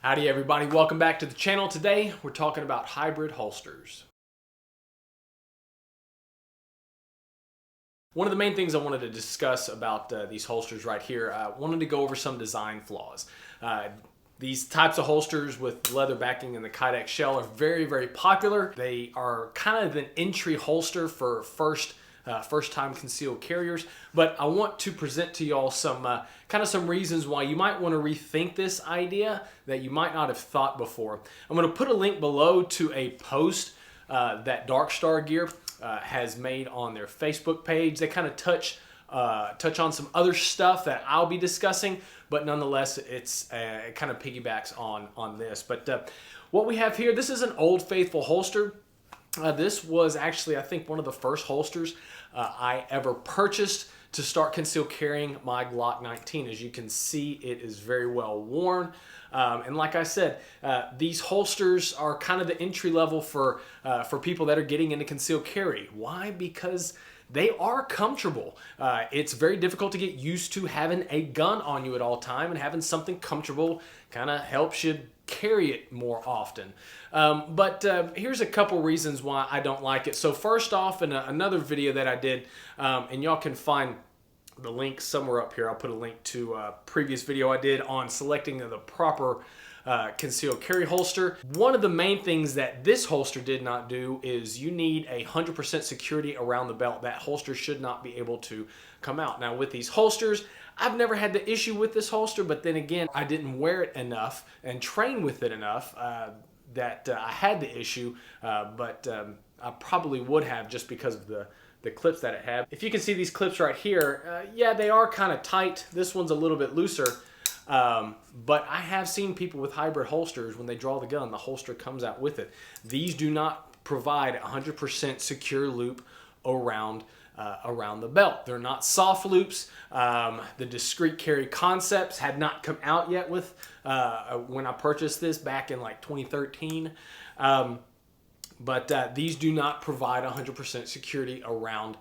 Howdy everybody, welcome back to the channel. Today we're talking about hybrid holsters. One of the main things I wanted to discuss about these holsters right here, I wanted to go over some design flaws. These types of holsters with leather backing and the Kydex Shell are very popular. They are kind of an entry holster for first-time concealed carriers, but I want to present to y'all some some reasons why you might want to rethink this idea that you might not have thought before. I'm going to put a link below to a post that Dark Star Gear has made on their Facebook page. They kind of touch on some other stuff that I'll be discussing, but nonetheless, it kind of piggybacks on this. But what we have here, this is an Old Faithful holster. This was actually, I think, one of the first holsters I ever purchased to start concealed carrying my Glock 19. As you can see, it is very well worn. And like I said, these holsters are kind of the entry level for people that are getting into concealed carry. Why? Because they are comfortable. It's very difficult to get used to having a gun on you at all time, and having something comfortable kind of helps you carry it more often. But here's a couple reasons why I don't like it. So first off, in another video that I did, and y'all can find the link somewhere up here. I'll put a link to a previous video I did on selecting the proper concealed carry holster. One of the main things that this holster did not do is you need 100% security around the belt. That holster should not be able to come out. Now with these holsters, I've never had the issue with this holster, but then again, I didn't wear it enough and train with it enough that I had the issue, but I probably would have, just because of the clips that it had. If you can see these clips right here, yeah, they are kind of tight. This one's a little bit looser, but I have seen people with hybrid holsters, when they draw the gun, the holster comes out with it. These do not provide 100% secure loop around the belt. They're not soft loops. The discreet carry concepts had not come out yet with when I purchased this back in like 2013. But these do not provide 100% security around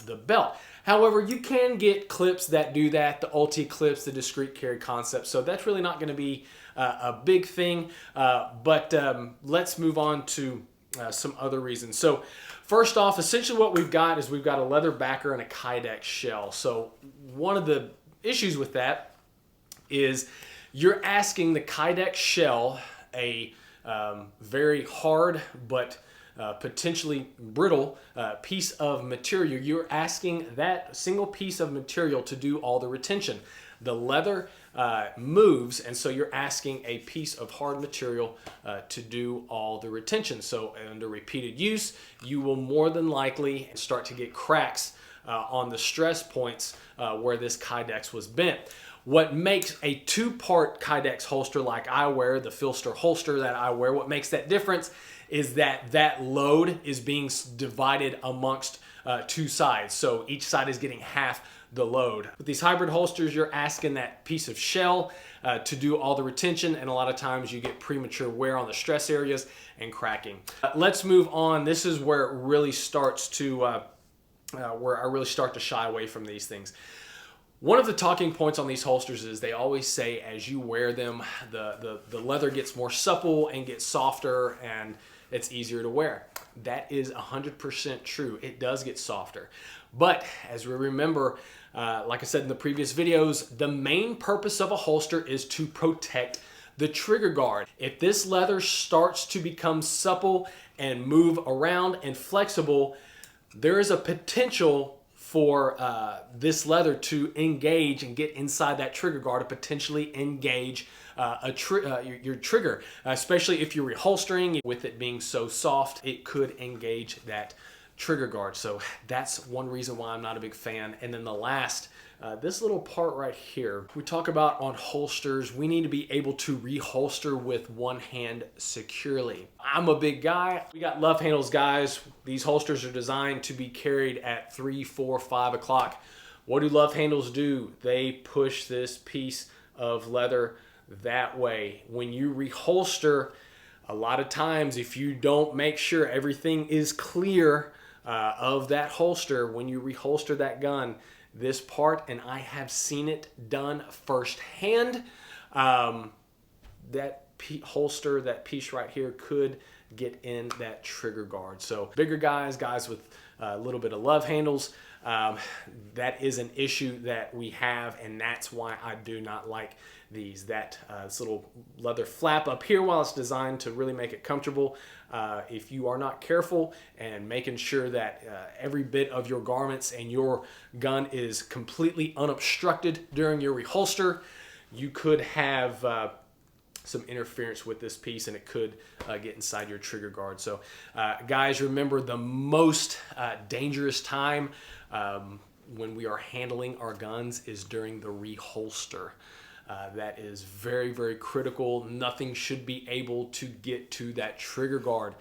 the belt. However, you can get clips that do that, the ulti clips, the discreet carry concept. So that's really not going to be a big thing. But let's move on to some other reasons. So first off, essentially what we've got is we've got a leather backer and a Kydex shell. So one of the issues with that is you're asking the Kydex shell, a very hard but potentially brittle piece of material. You're asking that single piece of material to do all the retention. The leather moves, and so you're asking a piece of hard material to do all the retention. So under repeated use, you will more than likely start to get cracks on the stress points where this Kydex was bent. What makes a two-part Kydex holster like I wear, the Filster holster that I wear, what makes that difference is that that load is being divided amongst two sides. So each side is getting half the load. With these hybrid holsters, you're asking that piece of shell to do all the retention, and a lot of times you get premature wear on the stress areas and cracking. Let's move on. This is where it really starts to, where I really start to shy away from these things. One of the talking points on these holsters is they always say as you wear them, the leather gets more supple and gets softer, and it's easier to wear. That is 100% true. It does get softer. But as we remember, like I said in the previous videos, the main purpose of a holster is to protect the trigger guard. If this leather starts to become supple and move around and flexible, there is a potential for this leather to engage and get inside that trigger guard, to potentially engage your trigger, especially if you're reholstering. With it being so soft, it could engage that trigger guard. So that's one reason why I'm not a big fan. And then the last, this little part right here, we talk about on holsters, we need to be able to reholster with one hand securely. I'm a big guy. We got love handles, guys. These holsters are designed to be carried at 3, 4, 5 o'clock. What do love handles do? They push this piece of leather that way. When you reholster, a lot of times, if you don't make sure everything is clear of that holster, when you reholster that gun, this part, and I have seen it done firsthand, that holster, that piece right here, could get in that trigger guard. So bigger guys with a little bit of love handles, that is an issue that we have, and that's why I do not like these. This little leather flap up here, while it's designed to really make it comfortable, if you are not careful and making sure that every bit of your garments and your gun is completely unobstructed during your reholster, you could have some interference with this piece, and it could get inside your trigger guard. So guys, remember, the most dangerous time when we are handling our guns is during the reholster. That is very, very critical. Nothing should be able to get to that trigger guard.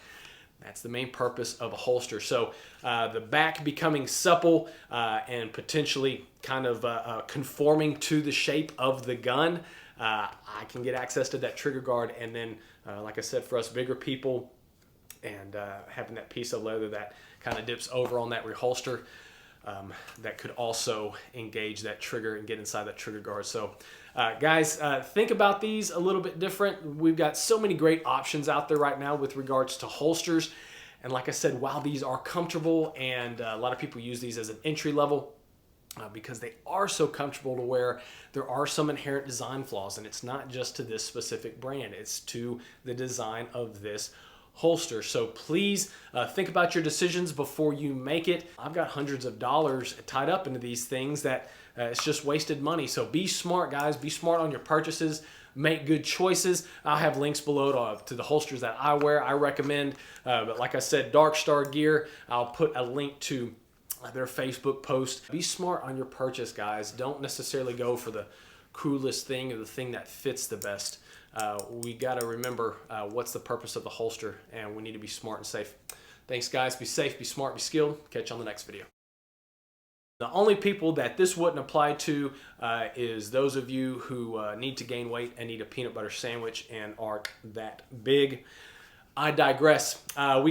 That's the main purpose of a holster. So the back becoming supple and potentially kind of conforming to the shape of the gun, I can get access to that trigger guard. And then, like I said, for us bigger people, and having that piece of leather that kind of dips over on that reholster, that could also engage that trigger and get inside that trigger guard. So guys, think about these a little bit different. We've got so many great options out there right now with regards to holsters. And like I said, while these are comfortable, and a lot of people use these as an entry level, because they are so comfortable to wear, there are some inherent design flaws, and it's not just to this specific brand, it's to the design of this holster. So please think about your decisions before you make it. I've got hundreds of dollars tied up into these things that it's just wasted money. So be smart, guys. Be smart on your purchases. Make good choices. I'll have links below to the holsters that I wear. I recommend, but like I said, Dark Star Gear. I'll put a link to their Facebook post. Be smart on your purchase, guys. Don't necessarily go for the coolest thing or the thing that fits the best. We got to remember what's the purpose of the holster, and we need to be smart and safe. Thanks, guys. Be safe, be smart, be skilled. Catch you on the next video. The only people that this wouldn't apply to is those of you who need to gain weight and need a peanut butter sandwich and aren't that big. I digress. We